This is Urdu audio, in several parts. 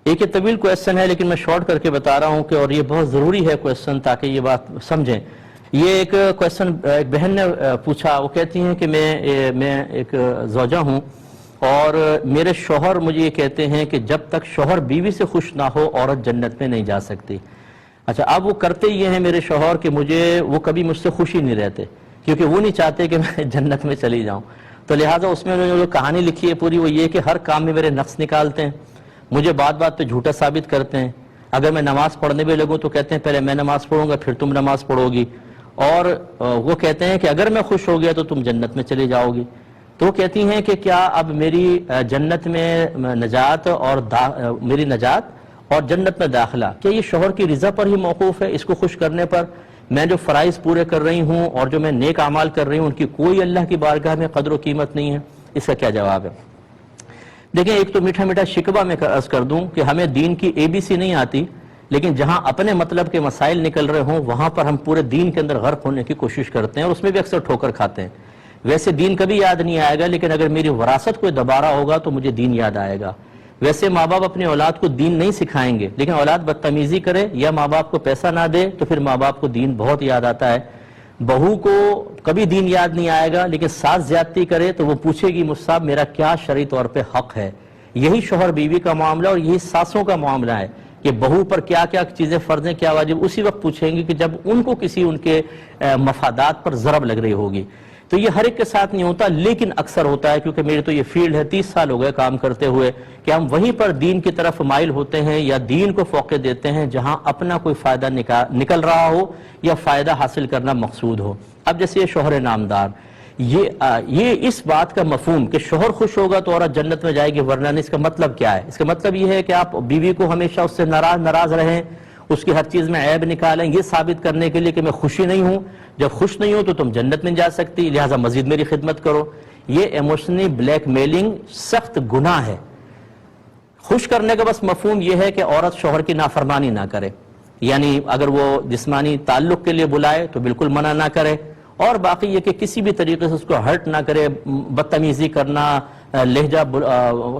ایک یہ طویل کویسچن ہے لیکن میں شارٹ کر کے بتا رہا ہوں کہ اور یہ بہت ضروری ہے کویسچن تاکہ یہ بات سمجھیں. یہ ایک کویسچن ایک بہن نے پوچھا. وہ کہتی ہیں کہ میں ایک زوجہ ہوں اور میرے شوہر مجھے یہ کہتے ہیں کہ جب تک شوہر بیوی سے خوش نہ ہو عورت جنت میں نہیں جا سکتی. اچھا اب وہ کرتے یہ ہیں میرے شوہر کہ وہ کبھی مجھ سے خوش ہی نہیں رہتے کیونکہ وہ نہیں چاہتے کہ میں جنت میں چلی جاؤں. تو لہٰذا اس میں جو کہانی لکھی ہے پوری وہ یہ کہ ہر کام میں میرے نقص نکالتے ہیں, مجھے بات بات پہ جھوٹا ثابت کرتے ہیں. اگر میں نماز پڑھنے بھی لگوں تو کہتے ہیں پہلے میں نماز پڑھوں گا پھر تم نماز پڑھو گی, اور وہ کہتے ہیں کہ اگر میں خوش ہو گیا تو تم جنت میں چلی جاؤ گی. تو وہ کہتی ہیں کہ کیا اب میری جنت میں نجات اور میری نجات اور جنت میں داخلہ کیا یہ شوہر کی رضا پر ہی موقوف ہے؟ اس کو خوش کرنے پر میں جو فرائض پورے کر رہی ہوں اور جو میں نیک اعمال کر رہی ہوں ان کی کوئی اللہ کی بارگاہ میں قدر و قیمت نہیں ہے؟ اس کا کیا جواب ہے؟ دیکھیں ایک تو میٹھا میٹھا شکوہ میں عرض کر دوں کہ ہمیں دین کی ABC نہیں آتی, لیکن جہاں اپنے مطلب کے مسائل نکل رہے ہوں وہاں پر ہم پورے دین کے اندر غرق ہونے کی کوشش کرتے ہیں اور اس میں بھی اکثر ٹھوکر کھاتے ہیں. ویسے دین کبھی یاد نہیں آئے گا, لیکن اگر میری وراثت کوئی دوبارہ ہوگا تو مجھے دین یاد آئے گا. ویسے ماں باپ اپنے اولاد کو دین نہیں سکھائیں گے, لیکن اولاد بدتمیزی کرے یا ماں باپ کو پیسہ نہ دے تو پھر ماں باپ کو دین بہت یاد آتا ہے. بہو کو کبھی دین یاد نہیں آئے گا, لیکن ساس زیادتی کرے تو وہ پوچھے گی مجھ صاحب میرا کیا شرعی طور پہ حق ہے. یہی شوہر بیوی کا معاملہ اور یہی ساسوں کا معاملہ ہے کہ بہو پر کیا کیا چیزیں فرض ہیں, کیا واجب, اسی وقت پوچھیں گے کہ جب ان کو کسی ان کے مفادات پر ضرب لگ رہی ہوگی. تو یہ ہر ایک کے ساتھ نہیں ہوتا, لیکن اکثر ہوتا ہے کیونکہ میری تو یہ فیلڈ ہے, 30 سال ہو گئے کام کرتے ہوئے, کہ ہم وہیں پر دین کی طرف مائل ہوتے ہیں یا دین کو فوقیت دیتے ہیں جہاں اپنا کوئی فائدہ نکل رہا ہو یا فائدہ حاصل کرنا مقصود ہو. اب جیسے یہ شوہر نامدار, یہ اس بات کا مفہوم کہ شوہر خوش ہوگا تو عورت جنت میں جائے گی ورنہ نہیں, اس کا مطلب کیا ہے؟ اس کا مطلب یہ ہے کہ آپ بیوی کو ہمیشہ اس سے ناراض رہیں, اس کی ہر چیز میں عیب نکالیں, یہ ثابت کرنے کے لیے کہ میں خوشی نہیں ہوں. جب خوش نہیں ہوں تو تم جنت میں جا سکتی, لہٰذا مزید میری خدمت کرو. یہ ایموشنلی بلیک میلنگ سخت گناہ ہے. خوش کرنے کا بس مفہوم یہ ہے کہ عورت شوہر کی نافرمانی نہ کرے, یعنی اگر وہ جسمانی تعلق کے لیے بلائے تو بالکل منع نہ کرے, اور باقی یہ کہ کسی بھی طریقے سے اس کو ہرٹ نہ کرے, بدتمیزی کرنا, لہجہ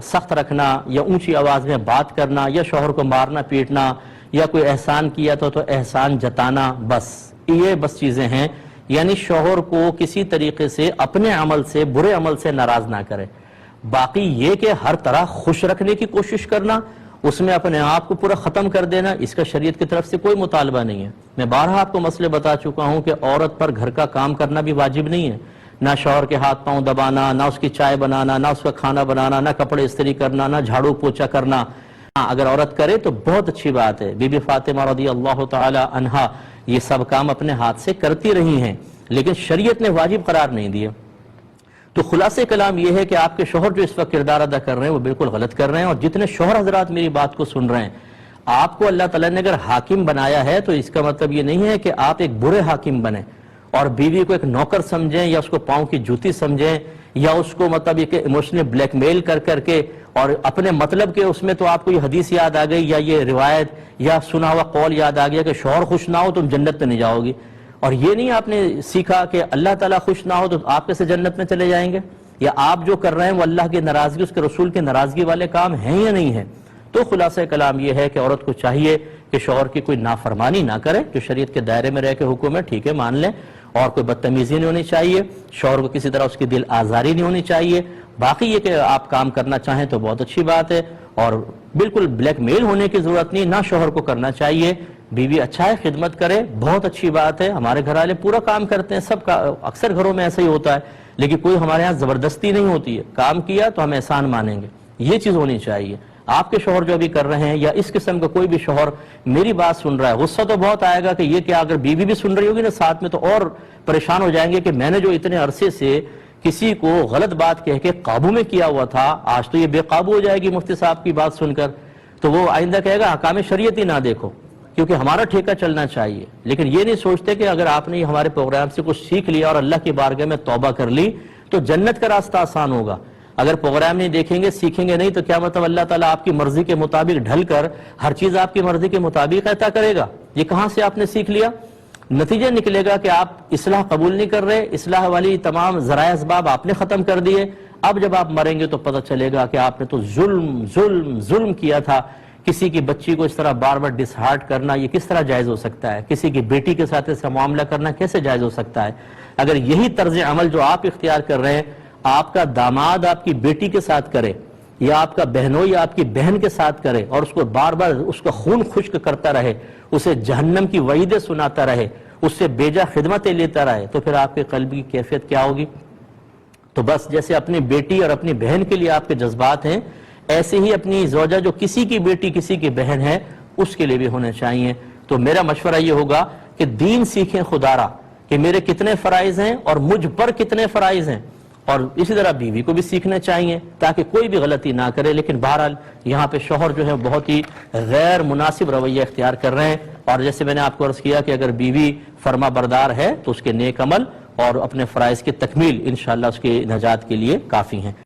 سخت رکھنا یا اونچی آواز میں بات کرنا یا شوہر کو مارنا پیٹنا یا کوئی احسان کیا تو احسان جتانا, بس یہ بس چیزیں ہیں. یعنی شوہر کو کسی طریقے سے اپنے عمل سے, برے عمل سے ناراض نہ کرے. باقی یہ کہ ہر طرح خوش رکھنے کی کوشش کرنا, اس میں اپنے آپ کو پورا ختم کر دینا, اس کا شریعت کی طرف سے کوئی مطالبہ نہیں ہے. میں بارہا آپ کو مسئلے بتا چکا ہوں کہ عورت پر گھر کا کام کرنا بھی واجب نہیں ہے, نہ شوہر کے ہاتھ پاؤں دبانا, نہ اس کی چائے بنانا, نہ اس کا کھانا بنانا, نہ کپڑے استری کرنا, نہ جھاڑو پوچھا کرنا. اگر عورت کرے تو بہت اچھی بات ہے. بی بی فاطمہ رضی اللہ تعالی عنہا یہ سب کام اپنے ہاتھ سے کرتی رہی ہیں, لیکن شریعت نے واجب قرار نہیں دیا. تو خلاصہ کلام یہ ہے کہ آپ کے شوہر جو اس وقت کردار ادا کر رہے ہیں وہ بالکل غلط کر رہے ہیں, اور جتنے شوہر حضرات میری بات کو سن رہے ہیں, آپ کو اللہ تعالیٰ نے اگر حاکم بنایا ہے تو اس کا مطلب یہ نہیں ہے کہ آپ ایک برے حاکم بنیں اور بیوی کو ایک نوکر سمجھیں یا اس کو پاؤں کی جوتی سمجھیں یا اس کو مطلب یہ کہ ایموشنلی بلیک میل کر کے اور اپنے مطلب کے اس میں تو آپ کو یہ حدیث یاد آ گئی یا یہ روایت یا سنا ہوا قول یاد آ گیا کہ شوہر خوش نہ ہو تم جنت میں نہیں جاؤ گی, اور یہ نہیں آپ نے سیکھا کہ اللہ تعالیٰ خوش نہ ہو تو آپ کیسے جنت میں چلے جائیں گے, یا آپ جو کر رہے ہیں وہ اللہ کی ناراضگی, اس کے رسول کی ناراضگی والے کام ہیں یا نہیں ہیں. تو خلاصہ کلام یہ ہے کہ عورت کو چاہیے کہ شوہر کی کوئی نافرمانی نہ کرے, جو شریعت کے دائرے میں رہ کے حکم ہے ٹھیک ہے مان لیں, اور کوئی بدتمیزی نہیں ہونی چاہیے, شوہر کو کسی طرح اس کی دل آزاری نہیں ہونی چاہیے. باقی یہ کہ آپ کام کرنا چاہیں تو بہت اچھی بات ہے, اور بالکل بلیک میل ہونے کی ضرورت نہیں, نہ شوہر کو کرنا چاہیے. بیوی اچھا ہے خدمت کرے, بہت اچھی بات ہے, ہمارے گھر والے پورا کام کرتے ہیں, سب کا اکثر گھروں میں ایسا ہی ہوتا ہے, لیکن کوئی ہمارے ہاں زبردستی نہیں ہوتی ہے, کام کیا تو ہم احسان مانیں گے, یہ چیز ہونی چاہیے. آپ کے شوہر جو ابھی کر رہے ہیں یا اس قسم کا کوئی بھی شوہر میری بات سن رہا ہے, غصہ تو بہت آئے گا کہ یہ کیا, اگر بیوی بھی سن رہی ہوگی نا ساتھ میں تو اور پریشان ہو جائیں گے کہ میں نے جو اتنے عرصے سے کسی کو غلط بات کہہ کے قابو میں کیا ہوا تھا, آج تو یہ بے قابو ہو جائے گی مفتی صاحب کی بات سن کر, تو وہ آئندہ کہے گا حکام شریعت ہی نہ دیکھو, کیونکہ ہمارا ٹھیکہ چلنا چاہیے. لیکن یہ نہیں سوچتے کہ اگر آپ نے ہمارے پروگرام سے کچھ سیکھ لیا اور اللہ کی بارگاہ میں توبہ کر لی تو جنت کا راستہ آسان ہوگا. اگر پروگرام نہیں دیکھیں گے, سیکھیں گے نہیں, تو کیا مطلب اللہ تعالیٰ آپ کی مرضی کے مطابق ڈھل کر ہر چیز آپ کی مرضی کے مطابق عطا کرے گا؟ یہ کہاں سے آپ نے سیکھ لیا؟ نتیجہ نکلے گا کہ آپ اصلاح قبول نہیں کر رہے, اصلاح والی تمام ذرائع اسباب آپ نے ختم کر دیے. اب جب آپ مریں گے تو پتہ چلے گا کہ آپ نے تو ظلم ظلم ظلم کیا تھا. کسی کی بچی کو اس طرح بار بار ڈسہارٹ کرنا یہ کس طرح جائز ہو سکتا ہے؟ کسی کی بیٹی کے ساتھ ایسا معاملہ کرنا کیسے جائز ہو سکتا ہے؟ اگر یہی طرز عمل جو آپ اختیار کر رہے ہیں آپ کا داماد آپ کی بیٹی کے ساتھ کرے یا آپ کا بہنوئی یا آپ کی بہن کے ساتھ کرے اور اس کو بار بار اس کا خون خشک کرتا رہے، اسے جہنم کی وعیدیں سناتا رہے، اس سے بیجا خدمتیں لیتا رہے، تو پھر آپ کے قلب کی کیفیت کیا ہوگی؟ تو بس جیسے اپنی بیٹی اور اپنی بہن کے لیے آپ کے جذبات ہیں ایسے ہی اپنی زوجہ جو کسی کی بیٹی کسی کی بہن ہے اس کے لیے بھی ہونے چاہیے۔ تو میرا مشورہ یہ ہوگا کہ دین سیکھیں خدارا کہ میرے کتنے فرائض ہیں اور مجھ پر کتنے فرائض ہیں، اور اسی طرح بیوی کو بھی سیکھنا چاہیے تاکہ کوئی بھی غلطی نہ کرے۔ لیکن بہرحال یہاں پہ شوہر جو ہے بہت ہی غیر مناسب رویہ اختیار کر رہے ہیں، اور جیسے میں نے آپ کو عرض کیا کہ اگر بیوی فرما بردار ہے تو اس کے نیک عمل اور اپنے فرائض کی تکمیل انشاءاللہ اس کے نجات کے لیے کافی ہیں۔